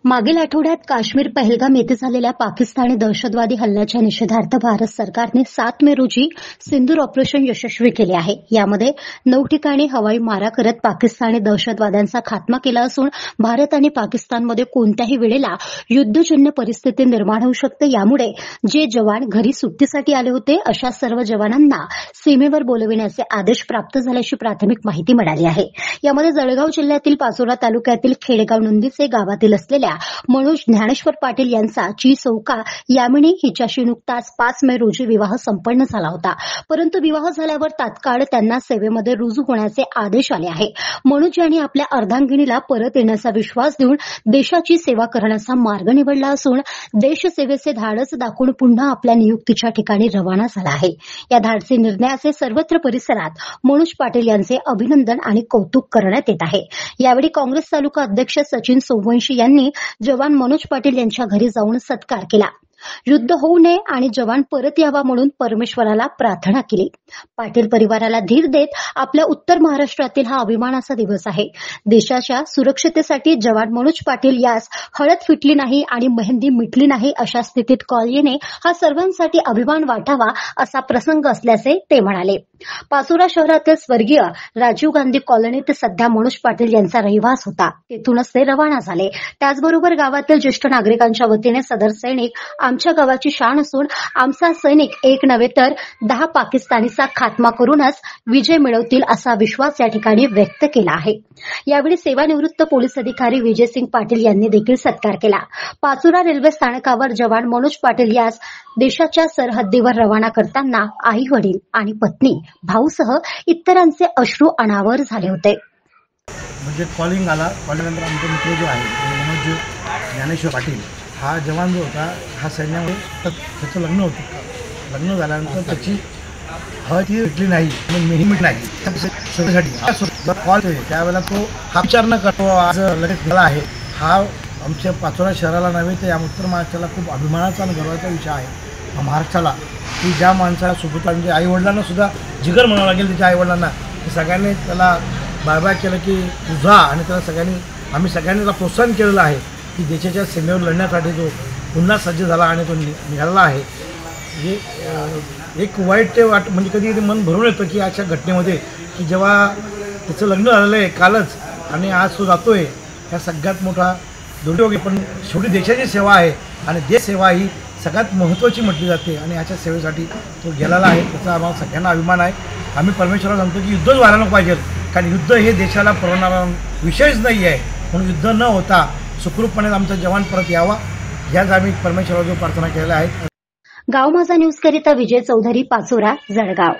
मागील आठवड्यात काश्मीर पहलगाम येथे झालेल्या पाकिस्तानी दहशतवादी हल्ल्याच्या निषेधार्थ भारत सरकारने 7 मे रोजी सिंदूर ऑपरेशन यशस्वी केले आहे। यामध्ये 9 ठिकाणी हवाई मारा करत पाकिस्तानी दहशतवाद्यांचा खात्मा केला असून भारत आणि पाकिस्तानमध्ये कोणत्याही वेळेला युद्धजन्य परिस्थिती निर्माण होऊ शकते। यामुळे जे जवान घरी सुट्टीसाठी आले होते अशा सर्व जवानांना सीमेवर बोलविण्याचे आदेश प्राप्त झाल्याची प्राथमिक माहिती मिळाली आहे। यामध्ये जळगाव जिल्ह्यातील पाचोरा तालुक्यातील खेडेगाव नंदीचे गावातील असलेल्या मनोज ज्ञानेश्वर पाटील यांचा चिसौका यामिनी हिच्याशी नुकताच 5 मे रोजी विवाह संपन्न झाला होता। परंतु विवाह झाल्यावर तात्काळ त्यांना सेवेमध्ये रुजू होण्याचे आदेश आले आहे। मनोज यांनी आपल्या अर्धांगिनीला परत येण्याचा विश्वास देऊन देशाची सेवा करण्याचा मार्ग निवडला असून देशसेवेचे धाडस दाखवून पुन्हा आपल्या नियुक्तीच्या ठिकाणी रवाना झाला आहे। या धाडसी निर्णयाचे सर्वत्र परिसरात मनोज पाटील यांचे अभिनंदन आणि कौतुक करण्यात येत आहे। यावेळी काँग्रेस तालुका अध्यक्ष सचिन सोमवंशी यांनी जवान मनोज पाटील यांच्या घरी जाऊन सत्कार केला। युद्ध होऊ नये आणि जवान परत यावा म्हणून परमेश्वराला प्रार्थना केली। पाटील परिवाराला धीर देत आपल्या उत्तर महाराष्ट्रातील हा अभिमानाचा दिवस आहे। देशाच्या सुरक्षतेसाठी जवान मनोज पाटील यास हळद फिटली नाही आणि मेहंदी मिटली नाही अशा स्थितीत कॉल येणे हा सर्वांसाठी अभिमान वाटावा असा प्रसंग असल्याचे ते म्हणाले। पाचोरा शहरातील स्वर्गीय राजीव गांधी कॉलनीत सध्या मनोज पाटील यांचा रहिवास होता। तेथूनच ते रवाना झाले। त्याचबरोबर गावातील ज्येष्ठ नागरिकांच्या वतीने सदर सैनिक आमच्या गावाची शान असून आमचा सैनिक एक नव्हे तर 10 पाकिस्तानीचा खात्मा करूनच विजय मिळवतील असा विश्वास या ठिकाणी व्यक्त केला आहे। यावेळी सेवानिवृत्त पोलीस अधिकारी विजयसिंग पाटील यांनी देखील सत्कार केला। पाचोरा रेल्वे स्थानकावर जवान मनोज पाटील यास देशाच्या सरहद्दीवर रवाना करताना आई वडील आणि पत्नी भाऊसह इतरांचे अश्रू अनावर झाले होते। म्हणजे कॉलिंग आला। कॉलिंगनंतर आमचे मित्र जो आहे मनोज ज्ञानेश्वर पाटील हा जवान जो होता हा सैन्यामध्ये त्याचं लग्न होतं। लग्न झाल्यानंतर त्याची हळद भेटली नाही मेहंदी मिटली नाही त्यासाठी कॉल त्यावेळेला तो हा विचार न करतो आज लगेच झाला आहे। हा आमच्या पाचोरा शहराला नव्हे तर या उत्तर महाराष्ट्राला खूप अभिमानाचा आणि गर्वाचा विषय आहे। महाराष्ट्राला की ज्या माणसाला सोबत म्हणजे आईवडिलांना सुद्धा जिगर म्हणावं लागेल त्याच्या आईवडिलांना सगळ्यांनी त्याला बाय केलं की तुझा आणि त्याला आम्ही सगळ्यांनी त्याला प्रोत्साहन केलेलं आहे की देशाच्या सीमेवर लढण्यासाठी तो पुन्हा सज्ज झाला आणि तो निघाला आहे। एक वाईट म्हणजे कधी कधी मन भरून येतं की अशा घटनेमध्ये की जेव्हा त्याचं लग्न झालेलं आहे कालच आणि आज तो जातोय ह्या सगळ्यात मोठा दुर्योग पण शेवटी देशाची सेवा आहे आणि देश सेवा ही सगळ्यात महत्त्वाची म्हटली जाते आणि ह्याच्या सेवेसाठी तो गेलेला आहे। त्याचा आम्हाला सगळ्यांना अभिमान आहे। आम्ही परमेश्वराला सांगतो की युद्धच व्हायला नको पाहिजे कारण युद्ध हे देशाला परवडणारा विषयच नाही आहे। म्हणून युद्ध न होता सुखरूपपणे आमचा जवान परत यावा याच आम्ही परमेश्वराला प्रार्थना केलेल्या आहेत। गाव माझा न्यूज करिता विजय चौधरी, पाचोरा, जळगाव।